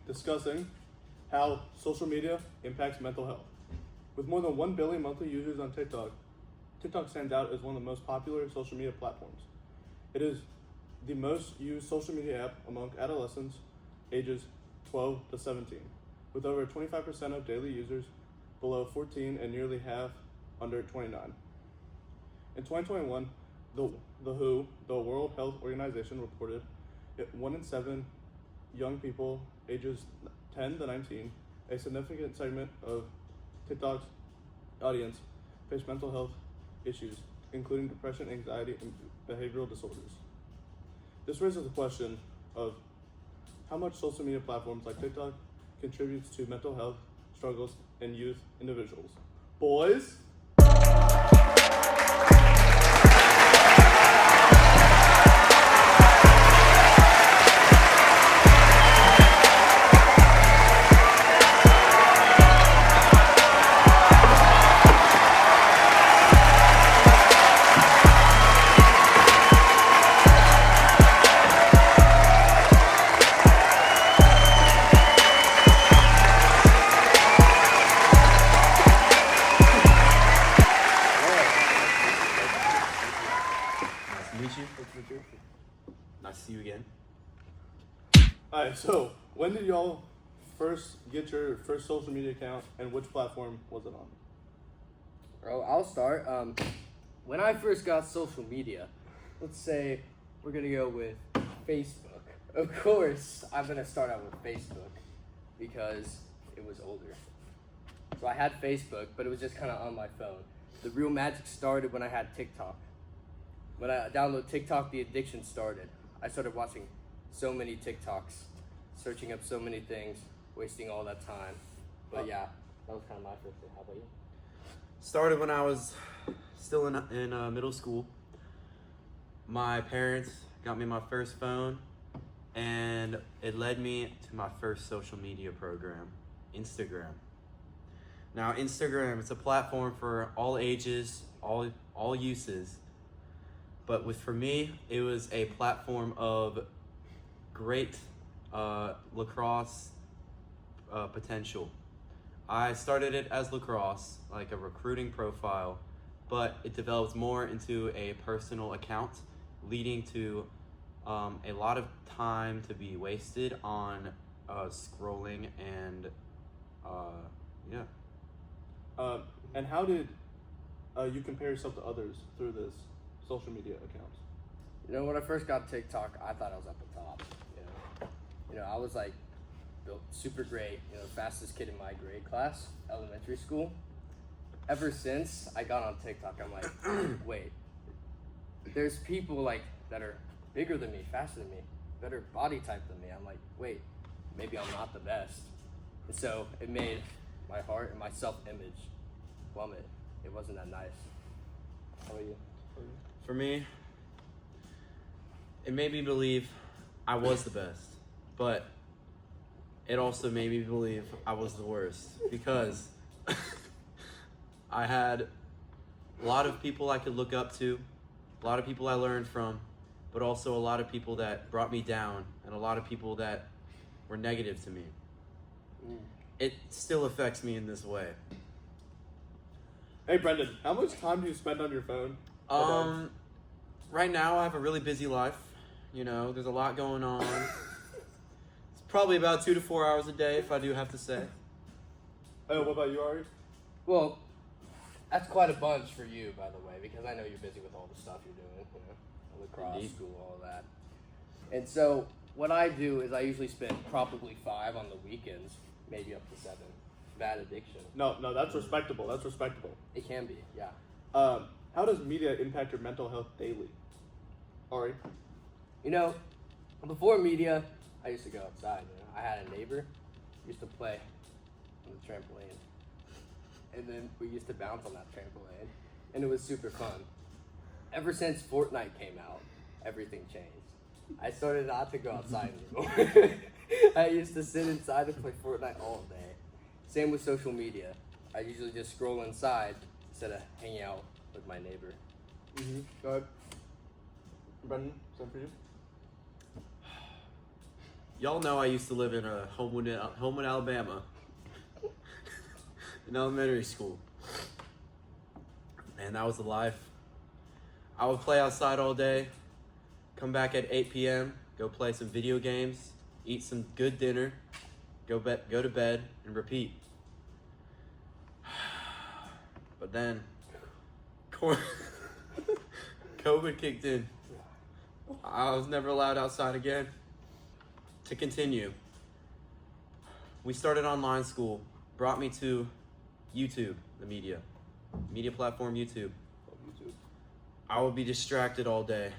discussing how social media impacts mental health. With more than 1 billion monthly users on TikTok, TikTok stands out as one of the most popular social media platforms. It is the most used social media app among adolescents ages 12 to 17, with over 25% of daily users below 14 and nearly half under 29. In 2021, the WHO, the World Health Organization, reported that 1 in 7 young people ages 10 to 19, a significant segment of TikTok's audience, face mental health issues, including depression, anxiety, and behavioral disorders. This raises the question of how much social media platforms like TikTok contributes to mental health struggles in youth individuals. Boys? Nice to see you again. Alright, so when did y'all first get your first social media account and which platform was it on? Bro, I'll start. When I first got social media, let's say we're gonna go with Facebook. Of course, I'm gonna start out with Facebook because it was older. So I had Facebook, but it was just kind of on my phone. The real magic started when I had TikTok. When I downloaded TikTok, the addiction started. I started watching so many TikToks, searching up so many things, wasting all that time. But yeah, that was kind of my first thing. How about you? Started when I was still in middle school. My parents got me my first phone, and it led me to my first social media program, Instagram. Now, Instagram, it's a platform for all ages, all uses. But for me, it was a platform of great lacrosse potential. I started it as lacrosse, like a recruiting profile, but it developed more into a personal account, leading to a lot of time to be wasted on scrolling and yeah. And how did you compare yourself to others through this social media accounts? You know, when I first got TikTok, I thought I was at the top. You know, I was like built super great. You know, fastest kid in my grade class, elementary school. Ever since I got on TikTok, I'm like, wait, there's people like that are bigger than me, faster than me, better body type than me. I'm like, wait, maybe I'm not the best. And so it made my heart and my self-image plummet. It wasn't that nice. How about you? For me, it made me believe I was the best, but it also made me believe I was the worst because I had a lot of people I could look up to, a lot of people I learned from, but also a lot of people that brought me down and a lot of people that were negative to me. It still affects me in this way. Hey Brenden, how much time do you spend on your phone? Right now I have a really busy life. You know, there's a lot going on. It's probably about 2 to 4 hours a day, if I do have to say. Oh, what about you, Ari? Well, that's quite a bunch for you, by the way, because I know you're busy with all the stuff you're doing, you know, lacrosse, Indeed. school, all that. And so what I do is I usually spend probably 5 on the weekends, maybe up to 7. Bad addiction. No, that's respectable. That's respectable. It can be, yeah. How does media impact your mental health daily? Ari? You know, before media, I used to go outside. You know, I had a neighbor, used to play on the trampoline, and then we used to bounce on that trampoline, and it was super fun. Ever since Fortnite came out, everything changed. I started not to go outside anymore. I used to sit inside and play Fortnite all day. Same with social media. I usually just scroll inside instead of hanging out with my neighbor. Mm-hmm. Go ahead. Brenden, same for you? Y'all know I used to live in Homewood, Alabama, in elementary school. And that was the life. I would play outside all day, come back at 8 p.m., go play some video games, eat some good dinner, go to bed, and repeat. But then, COVID kicked in. I was never allowed outside again. To continue, we started online school, brought me to YouTube, the media platform YouTube. I would be distracted all day.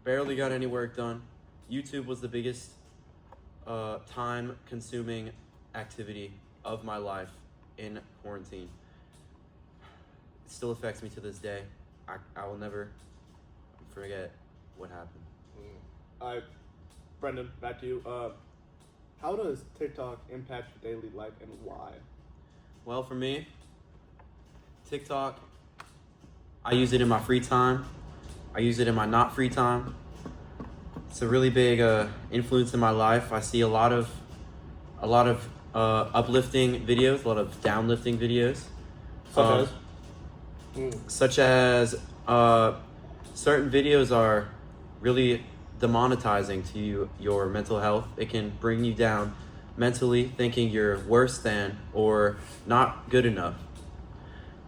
Barely got any work done. YouTube was the biggest time-consuming activity of my life in quarantine. It still affects me to this day. I will never forget what happened. Brenden, back to you. How does TikTok impact your daily life and why? Well, for me, TikTok, I use it in my free time. I use it in my not free time. It's a really big influence in my life. I see a lot of uplifting videos, a lot of downlifting videos. Such as certain videos are really demonetizing to your mental health. It can bring you down mentally, thinking you're worse than or not good enough.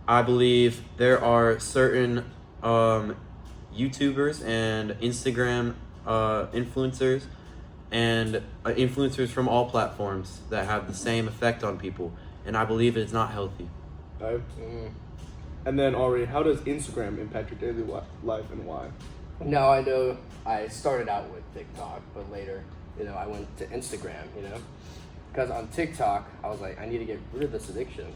I believe there are certain YouTubers and Instagram influencers and influencers from all platforms that have the same effect on people, and I believe it's not healthy. And then, Ari, how does Instagram impact your daily life and why? Now I know I started out with TikTok, but later, I went to Instagram, because on TikTok, I was like, I need to get rid of this addiction,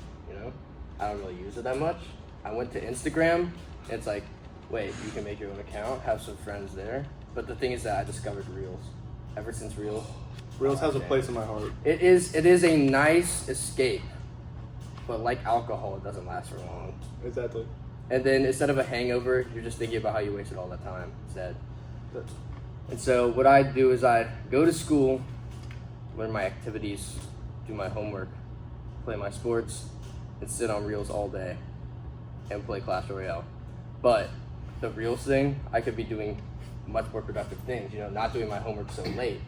I don't really use it that much. I went to Instagram, and it's like, wait, you can make your own account, have some friends there. But the thing is that I discovered Reels. Ever since Reels. Reels has a place in my heart. It is a nice escape, but like alcohol, it doesn't last for long. Exactly. And then instead of a hangover, you're just thinking about how you wasted all that time instead. And so what I do is I go to school, learn my activities, do my homework, play my sports, and sit on Reels all day and play Clash Royale. But the Reels thing, I could be doing much more productive things, not doing my homework so late.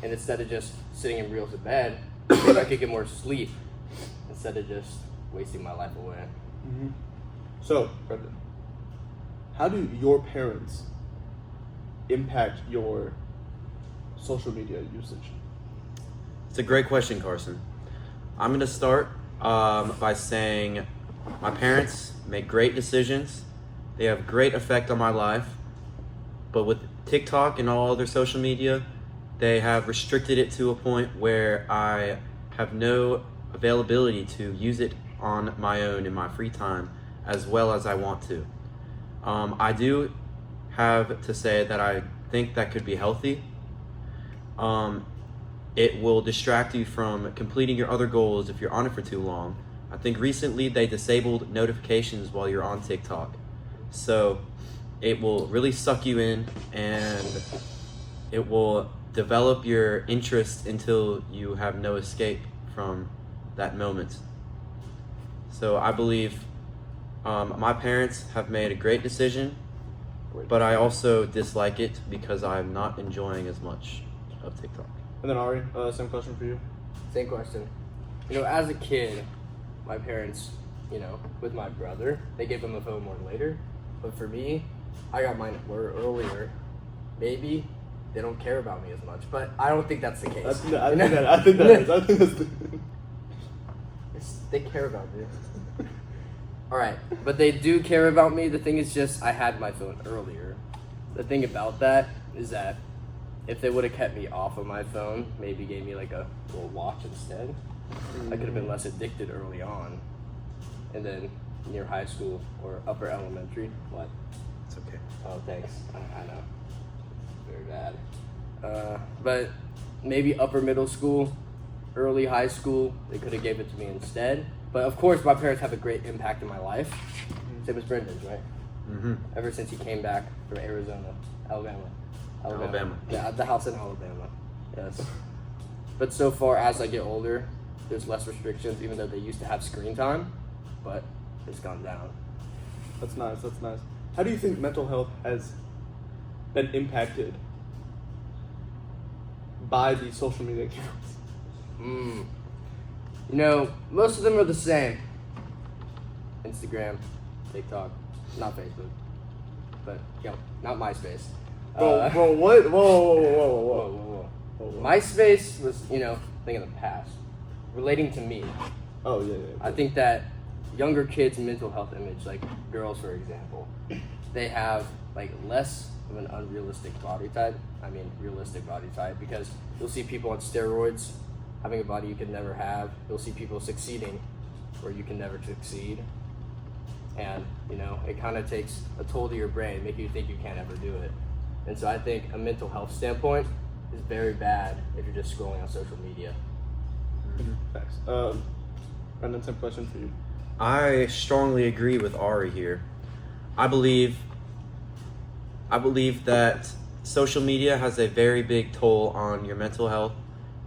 And instead of just sitting in Reels in bed, maybe I could get more sleep instead of just wasting my life away. Mm-hmm. So, Brenden, how do your parents impact your social media usage? It's a great question, Carson. I'm going to start by saying my parents make great decisions. They have great effect on my life. But with TikTok and all other social media, they have restricted it to a point where I have no availability to use it on my own in my free time as well as I want to. I do have to say that I think that could be healthy. It will distract you from completing your other goals if you're on it for too long. I think recently they disabled notifications while you're on TikTok. So it will really suck you in and it will develop your interest until you have no escape from that moment. So I believe my parents have made a great decision, but I also dislike it because I'm not enjoying as much of TikTok. And then Ari, same question for you. Same question. As a kid, my parents, with my brother, they gave him a phone more later. But for me, I got mine earlier. Maybe they don't care about me as much, but I don't think that's the case. I think that's They care about me. Alright, but they do care about me. The thing is just, I had my phone earlier. The thing about that is that if they would have kept me off of my phone, maybe gave me like a little watch instead, I could have been less addicted early on. And then near high school or upper elementary, what? It's okay. Oh, thanks. I know. Very bad. But maybe upper middle school, early high school, they could have gave it to me instead. But of course, my parents have a great impact in my life. Same as Brendan's, right? Mm-hmm. Ever since he came back from Alabama. Alabama. Yeah, at the house in Alabama. Yes. But so far as I get older, there's less restrictions, even though they used to have screen time, but it's gone down. That's nice. That's nice. How do you think mental health has been impacted by these social media accounts? You know, most of them are the same. Instagram, TikTok, not Facebook, but not MySpace. What? Whoa. MySpace was, thing of the past, relating to me. Oh yeah. I think that younger kids' mental health image, like girls for example, they have like less of an unrealistic body type. I mean, realistic body type, because you'll see people on steroids having a body you could never have. You'll see people succeeding where you can never succeed. And, it kind of takes a toll to your brain, make you think you can't ever do it. And so I think a mental health standpoint is very bad if you're just scrolling on social media. Thanks. Brenden, same question for you. I strongly agree with Ari here. I believe that social media has a very big toll on your mental health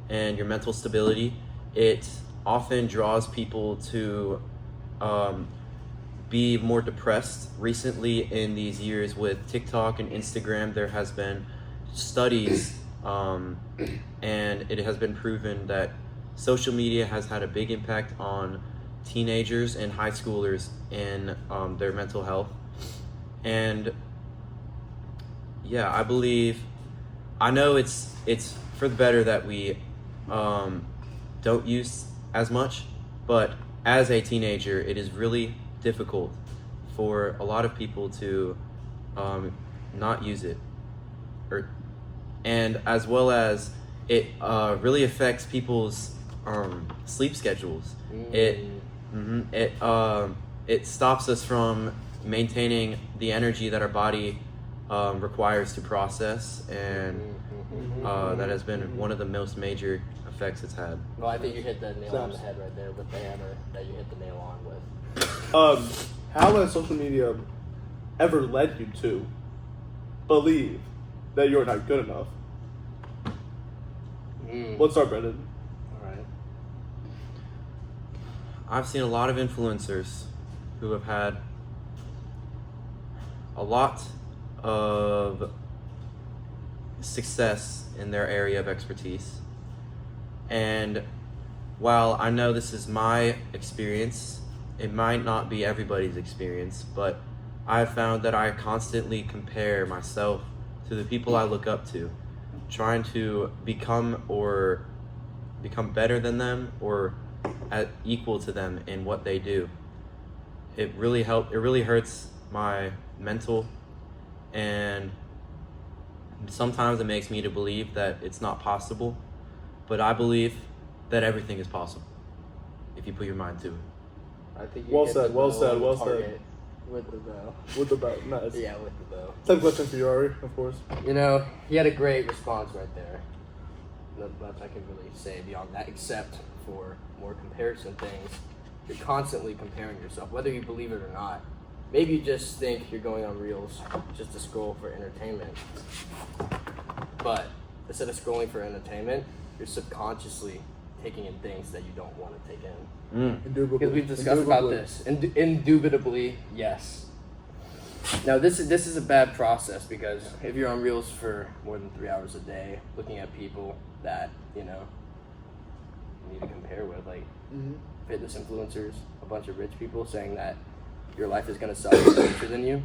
and your mental stability. It often draws people to be more depressed. Recently in these years with TikTok and Instagram, there has been studies and it has been proven that social media has had a big impact on teenagers and high schoolers in their mental health. And yeah, I know it's for the better that we don't use as much, but as a teenager, it is really difficult for a lot of people to not use it, and as well as it really affects people's sleep schedules. It stops us from maintaining the energy that our body requires to process, and that has been one of the most major effects it's had. Well, I think you hit the nail on the head right there with the hammer that you hit the nail on with. How has social media ever led you to believe that you're not good enough? Let's start, Brenden. All right. I've seen a lot of influencers who have had a lot of success in their area of expertise. And while I know this is my experience, it might not be everybody's experience, but I've found that I constantly compare myself to the people I look up to, trying to become better than them or equal to them in what they do. It really hurts my mental, and sometimes it makes me to believe that it's not possible, but I believe that everything is possible if you put your mind to it. I think you Well hit said, the well bow said, on the well said. target with the bow. With the bow, nice. Yeah, with the bow. Same question for you, Ari, of course. He had a great response right there. Not much I can really say beyond that, except for more comparison things. You're constantly comparing yourself, whether you believe it or not. Maybe you just think you're going on Reels just to scroll for entertainment. But instead of scrolling for entertainment, you're subconsciously taking in things that you don't want to take in. Because we've discussed about this. Indubitably, yes. Now this is a bad process, because if you're on Reels for more than 3 hours a day, looking at people that you need to compare with, like fitness influencers, a bunch of rich people saying that your life is gonna suck in the future than you.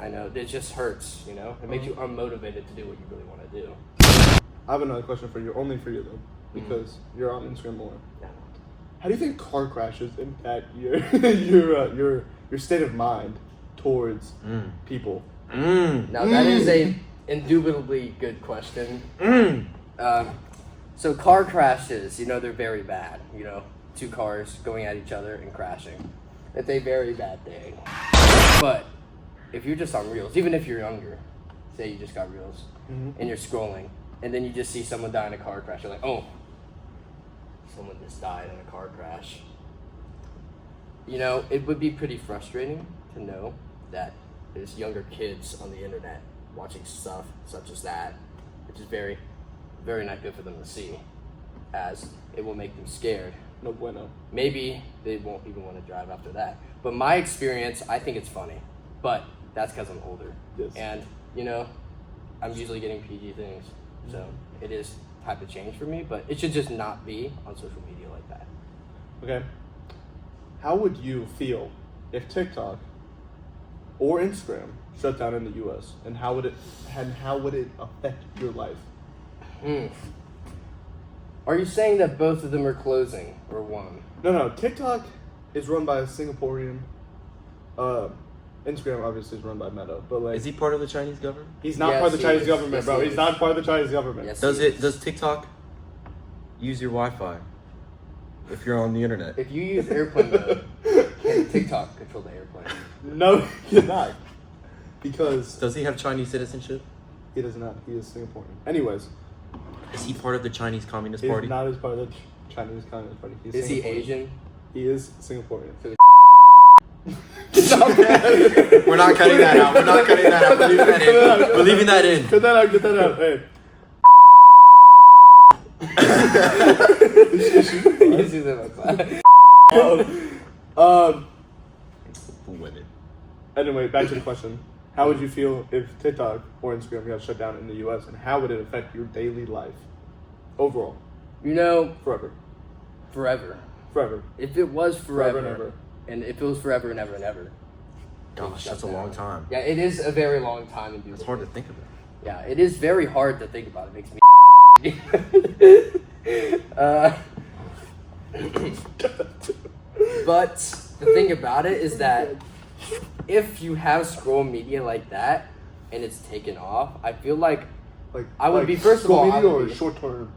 I know it just hurts. It makes you unmotivated to do what you really want to do. I have another question for you, only for you though, because you're on Instagram more. Yeah. How do you think car crashes impact your state of mind towards people? Now that is a indubitably good question. So car crashes, they're very bad. Two cars going at each other and crashing. It's a very bad thing. But if you're just on Reels, even if you're younger, say you just got Reels, and you're scrolling, and then you just see someone die in a car crash, you're like, oh, someone just died in a car crash. It would be pretty frustrating to know that there's younger kids on the internet watching stuff such as that, which is very very not good for them to see, as it will make them scared. No bueno. Maybe they won't even want to drive after that. But my experience, I think it's funny. But that's because I'm older. Yes. And, you know, I'm usually getting PG things. So it is type of change for me, but it should just not be on social media like that. Okay. How would you feel if TikTok or Instagram shut down in the U.S. and how would it affect your life? Are you saying that both of them are closing or one? No. TikTok is run by a Singaporean. Instagram obviously is run by Meta, but like, Is he part of the Chinese government? he's not Yes, part of the he Chinese is. government, Yes, bro. he He's is. not part of the Chinese government. Yes. Does TikTok use your Wi-Fi if you're on the internet? If you use airplane mode, can TikTok control the airplane? No, you're not. Because Does he have Chinese citizenship? he does not. He is Singaporean. Anyways, Is he part of the Chinese Communist he's Party? not as part of the Chinese Communist Party. He's Is he Singaporean. Asian? He is Singaporean. We're not cutting that out. We're not cutting that out. We're leaving that in. We're leaving that in. Get that out. Get that out. Hey. Yes, he's in my class. Women. Anyway, back to the question. How would you feel if TikTok or Instagram got shut down in the U.S. and how would it affect your daily life? Overall. You know, Forever. forever. If it was forever, and ever. and if it was forever and ever and ever. Gosh, that's a long time. Yeah, it is a very long time. It's hard to think of it. Yeah, it is very hard to think about. It makes me but the thing about it is that if you have scroll media like that and it's taken off, I feel like I would be, first of all, I media would or be- short-term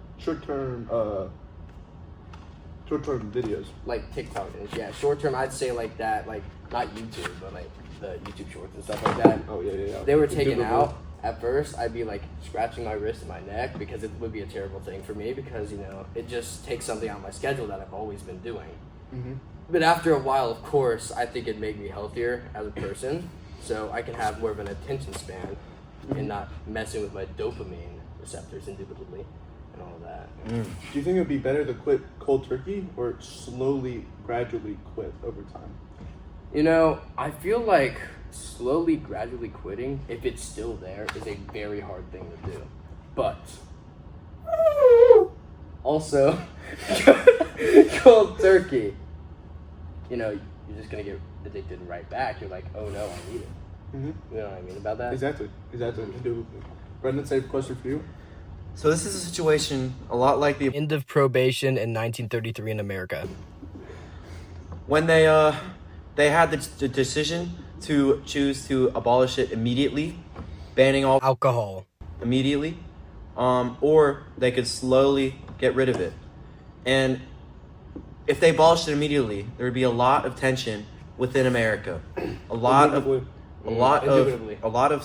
videos. like TikTok is. Yeah, short term, I'd say like that, like not YouTube, but like the YouTube shorts and stuff like that. Oh, yeah. They were taken Doable. out. At first, I'd be like scratching my wrist and my neck because it would be a terrible thing for me because, you know, it just takes something out of my schedule that I've always been doing. Mm-hmm. But after a while, of course, I think it'd make me healthier as a person, so I can have more of an attention span and not messing with my dopamine receptors indubitably and all of that. Do you think it would be better to quit cold turkey or slowly, gradually quit over time? You know, I feel like slowly, gradually quitting, if it's still there, is a very hard thing to do. But also, cold turkey, you know, you're just gonna get addicted right back. You're like, oh no, I need it. Mm-hmm. You know what I mean about that? Exactly. Brenden, safe question for you. So this is a situation a lot like the End of probation in 1933 in America. when they had the decision to choose to abolish it immediately, banning all Alcohol. immediately, or they could slowly get rid of it. And if they abolished it immediately, there would be a lot of tension within America. A lot of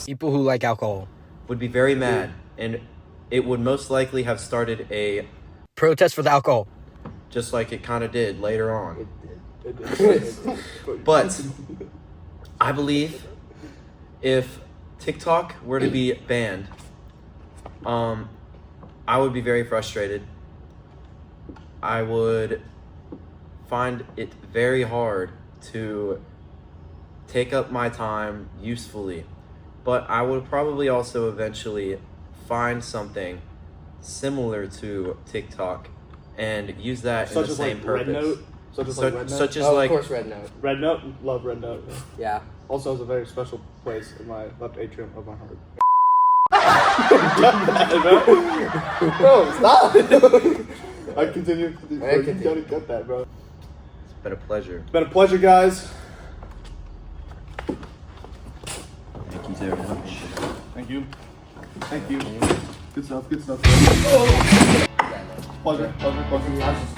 People who like alcohol. would be very mad, and it would most likely have started a Protest for the alcohol. just like it kind of did later on. It did. But I believe if TikTok were to be banned, I would be very frustrated. I would find it very hard to take up my time usefully, but I would probably also eventually find something similar to TikTok and use that in Such the as same like purpose. Red Note. Such as like Red Note. Such as Oh, like of course, Red Note. Red Note. Love Red Note. Yeah. Also has a very special place in my left atrium of my heart. Bro, stop! I continue. You gotta get that, bro. it's been a pleasure. It's been a pleasure, guys. Thank you very much. Thank you. Thank you. Good stuff. Pleasure.